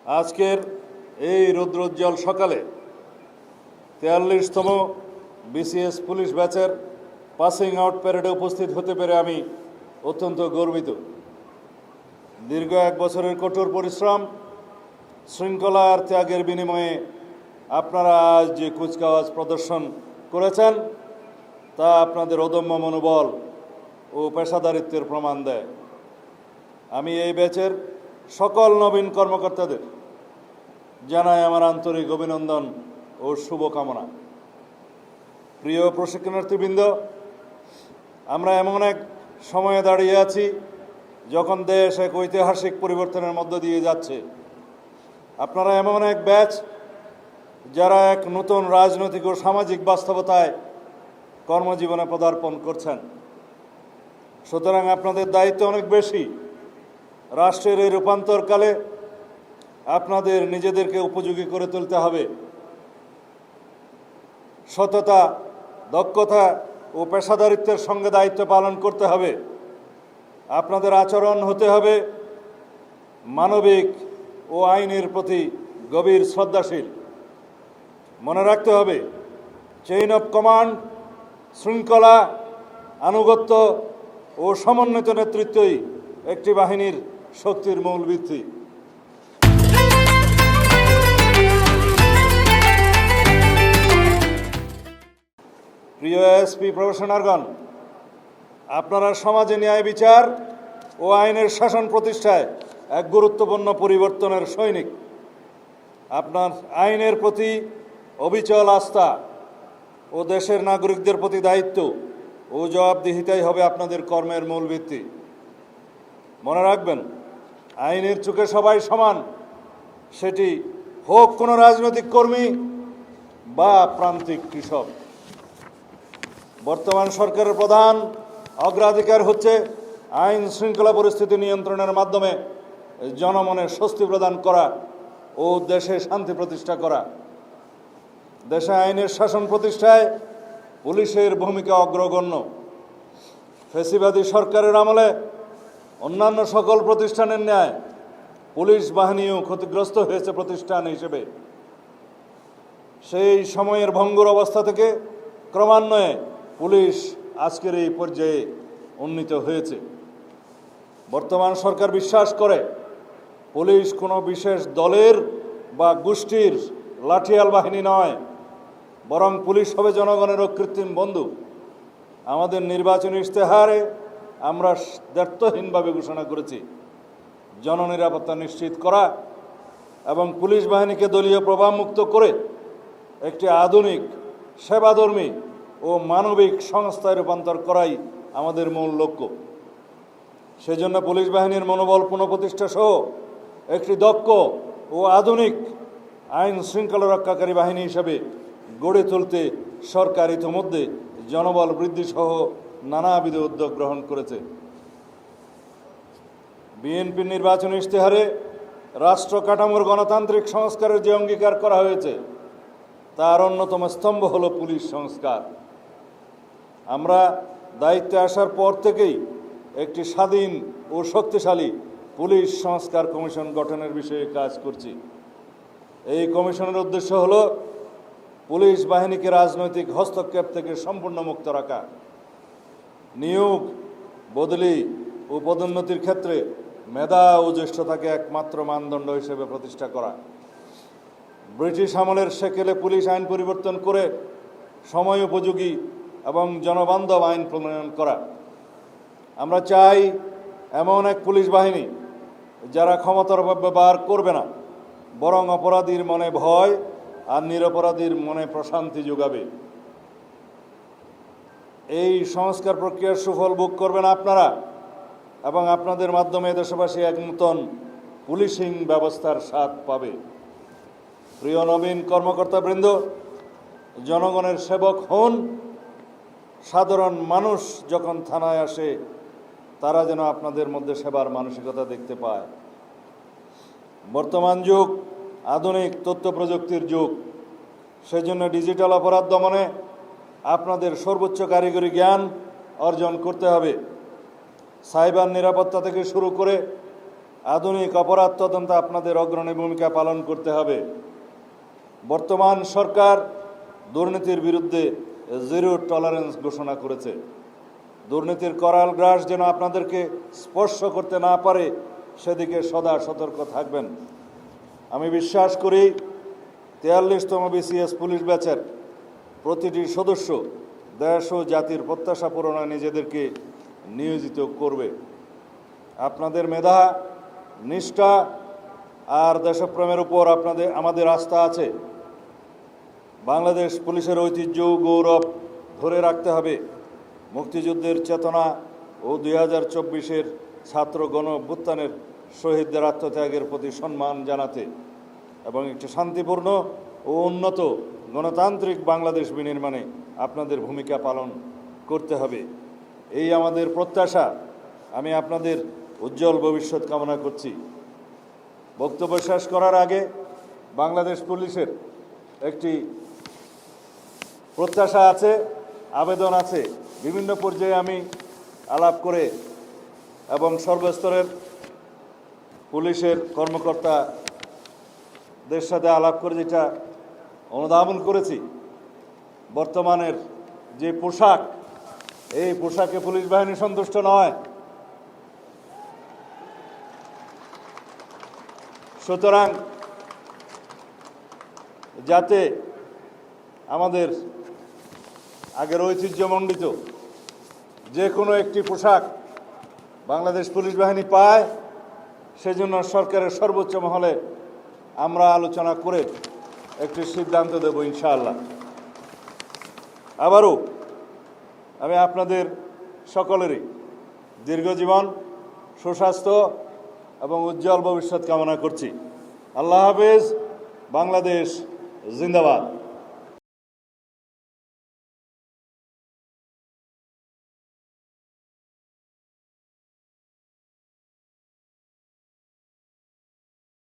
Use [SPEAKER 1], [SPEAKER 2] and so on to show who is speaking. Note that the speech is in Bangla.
[SPEAKER 1] আজকের এই রৌদ্রোজ্জ্বল সকালে ৪৩তম বিসিএস পুলিশ ব্যাচের পাসিং আউট প্যারেডে উপস্থিত হতে পেরে আমি অত্যন্ত গর্বিত। দীর্ঘ ১ বছরের কঠোর পরিশ্রম, শৃঙ্খলা আর ত্যাগের বিনিময়ে আপনারা আজ যে কুচকাওয়াজ প্রদর্শন করেছেন তা আপনাদের অদম্য মনোবল ও পেশাদারিত্বের প্রমাণ দেয়। আমি এই ব্যাচের সকল নবীন কর্মকর্তাদের জানাই আমার আন্তরিক অভিনন্দন ও শুভকামনা। প্রিয় প্রশিক্ষণার্থীবৃন্দ, আমরা এমন এক সময়ে দাঁড়িয়ে আছি যখন দেশ এক ঐতিহাসিক পরিবর্তনের মধ্য দিয়ে যাচ্ছে। আপনারা এমন এক ব্যাচ যারা এক নতুন রাজনৈতিক ও সামাজিক বাস্তবতায় কর্মজীবনে পদার্পণ করছেন। সুতরাং আপনাদের দায়িত্ব অনেক বেশি। রাষ্ট্রের এই রূপান্তরকালে আপনাদের নিজেদেরকে উপযোগী করে তুলতে হবে। সততা, দক্ষতা ও পেশাদারিত্বের সঙ্গে দায়িত্ব পালন করতে হবে। আপনাদের আচরণ হতে হবে মানবিক ও আইনের প্রতি গভীর শ্রদ্ধাশীল। মনে রাখতে হবে, চেইন অফ কমান্ড, শৃঙ্খলা, আনুগত্য ও সমন্বিত নেতৃত্বই একটি বাহিনীর শক্তির মূল ভিত্তি। প্রিয় এসপি প্রফেশনালগণ, আপনারা সমাজে ন্যায় বিচার ও আইনের শাসন প্রতিষ্ঠায় এক গুরুত্বপূর্ণ পরিবর্তনের সৈনিক। আপনার আইনের প্রতি অবিচল আস্থা ও দেশের নাগরিকদের প্রতি দায়িত্ব ও জবাবদিহিতাই হবে আপনাদের কর্মের মূল ভিত্তি। মনে রাখবেন, আইনের চোখে সবাই সমান, সেটি হোক কোনো রাজনৈতিক কর্মী বা প্রান্তিক কৃষক। বর্তমান সরকারের প্রধান অগ্রাধিকার হচ্ছে আইন শৃঙ্খলা পরিস্থিতি নিয়ন্ত্রণের মাধ্যমে জনমনে স্বস্তি প্রদান করা ও দেশে শান্তি প্রতিষ্ঠা করা। দেশে আইনের শাসন প্রতিষ্ঠায় পুলিশের ভূমিকা অগ্রগণ্য। ফ্যাসিবাদী সরকারের আমলে অন্যান্য সকল প্রতিষ্ঠানের ন্যায় পুলিশ বাহিনীও ক্ষতিগ্রস্ত হয়েছে প্রতিষ্ঠান হিসেবে। সেই সময়ের ভঙ্গুর অবস্থা থেকে ক্রমান্বয়ে পুলিশ আজকের এই পর্যায়ে উন্নীত হয়েছে। বর্তমান সরকার বিশ্বাস করে পুলিশ কোনো বিশেষ দলের বা গোষ্ঠীর লাঠিয়াল বাহিনী নয়, বরং পুলিশ হবে জনগণের অকৃত্রিম বন্ধু। আমাদের নির্বাচনী ইশতেহারে আমরা দ্ব্যর্থহীনভাবে ঘোষণা করেছি জননিরাপত্তা নিশ্চিত করা এবং পুলিশ বাহিনীকে দলীয় প্রভাবমুক্ত করে একটি আধুনিক, সেবাধর্মী ও মানবিক সংস্থায় রূপান্তর করাই আমাদের মূল লক্ষ্য। সেজন্য পুলিশ বাহিনীর মনোবল পুনঃপ্রতিষ্ঠা সহ একটি দক্ষ ও আধুনিক আইন শৃঙ্খলা রক্ষাকারী বাহিনী হিসেবে গড়ে তুলতে সরকার ইতিমধ্যে জনবল বৃদ্ধি সহ নানাবিধ উদ্যোগ গ্রহণ করেছে। বিএনপির নির্বাচনী ইশতেহারে রাষ্ট্র কাঠামোর গণতান্ত্রিক সংস্কারের যে অঙ্গীকার করা হয়েছে তার অন্যতম স্তম্ভ হল পুলিশ সংস্কার। আমরা দায়িত্বে আসার পর থেকেই একটি স্বাধীন ও শক্তিশালী পুলিশ সংস্কার কমিশন গঠনের বিষয়ে কাজ করছি। এই কমিশনের উদ্দেশ্য হল পুলিশ বাহিনীকে রাজনৈতিক হস্তক্ষেপ থেকে সম্পূর্ণ মুক্ত রাখা, নিয়োগ, বদলি ও পদোন্নতির ক্ষেত্রে মেধা ও জ্যেষ্ঠতাকে একমাত্র মানদণ্ড হিসেবে প্রতিষ্ঠা করা, ব্রিটিশ আমলের সেকেলে পুলিশ আইন পরিবর্তন করে সময় উপযোগী এবং জনবান্ধব আইন প্রণয়ন করা। আমরা চাই এমন এক পুলিশ বাহিনী যারা ক্ষমতার অপব্যবহার করবে না, বরং অপরাধীর মনে ভয় আর নিরপরাধীর মনে প্রশান্তি যোগাবে। এই সংস্কার প্রক্রিয়ার সুফল ভোগ করবেন আপনারা এবং আপনাদের মাধ্যমে দেশবাসী এক নতুন পুলিশিং ব্যবস্থার স্বাদ পাবে। প্রিয় নবীন কর্মকর্তাবৃন্দ, জনগণের সেবক হন। সাধারণ মানুষ যখন থানায় আসে তারা যেন আপনাদের মধ্যে সেবার মানসিকতা দেখতে পায়। বর্তমান যুগ আধুনিক তথ্য প্রযুক্তির যুগ। সেজন্য ডিজিটাল অপরাধ দমনে আপনাদের সর্বোচ্চ কারিগরি জ্ঞান অর্জন করতে হবে। সাইবার নিরাপত্তা থেকে শুরু করে আধুনিক অপরাধ তদন্তে আপনাদের অগ্রণী ভূমিকা পালন করতে হবে। বর্তমান সরকার দুর্নীতির বিরুদ্ধে জিরো টলারেন্স ঘোষণা করেছে। দুর্নীতির করাল গ্রাস যেন আপনাদেরকে স্পর্শ করতে না পারে সেদিকে সদা সতর্ক থাকবেন। আমি বিশ্বাস করি 43তম বিসিএস পুলিশ ব্যাচের প্রতিটি সদস্য দেশ ও জাতির প্রত্যাশা পূরণে নিজেদেরকে নিয়োজিত করবে। আপনাদের মেধা, নিষ্ঠা আর দেশপ্রেমের উপর আমাদের আস্থা আছে। বাংলাদেশ পুলিশের ঐতিহ্য ও গৌরব ধরে রাখতে হবে। মুক্তিযুদ্ধের চেতনা ও 2024-এর ছাত্র গণ অভ্যুত্থানের শহীদদের আত্মত্যাগের প্রতি সম্মান জানাতে এবং একটি শান্তিপূর্ণ ও উন্নত গণতান্ত্রিক বাংলাদেশ বিনির্মাণে আপনাদের ভূমিকা পালন করতে হবে। এই আমাদের প্রত্যাশা। আমি আপনাদের উজ্জ্বল ভবিষ্যৎ কামনা করছি। বক্তব্য শেষ করার আগে বাংলাদেশ পুলিশের একটি প্রত্যাশা আছে, আবেদন আছে। বিভিন্ন পর্যায়ে আমি আলাপ করে এবং সর্বস্তরের পুলিশের কর্মকর্তাদের সাথে আলাপ করে যেটা অনুধাবন করেছি, বর্তমানের যে পোশাক, এই পোশাকে পুলিশ বাহিনী সন্তুষ্ট নয়। সুতরাং যাতে আমাদের আগের ঐতিহ্যমণ্ডিত যে কোনো একটি পোশাক বাংলাদেশ পুলিশ বাহিনী পায়, সেজন্য সরকারের সর্বোচ্চ মহলে আমরা আলোচনা করে একটি সিদ্ধান্ত দেব ইনশাআল্লাহ। আবারও আমি আপনাদের সকলেরই দীর্ঘজীবন, সুস্বাস্থ্য এবং উজ্জ্বল ভবিষ্যৎ কামনা করছি। আল্লাহ হাফেজ। বাংলাদেশ জিন্দাবাদ।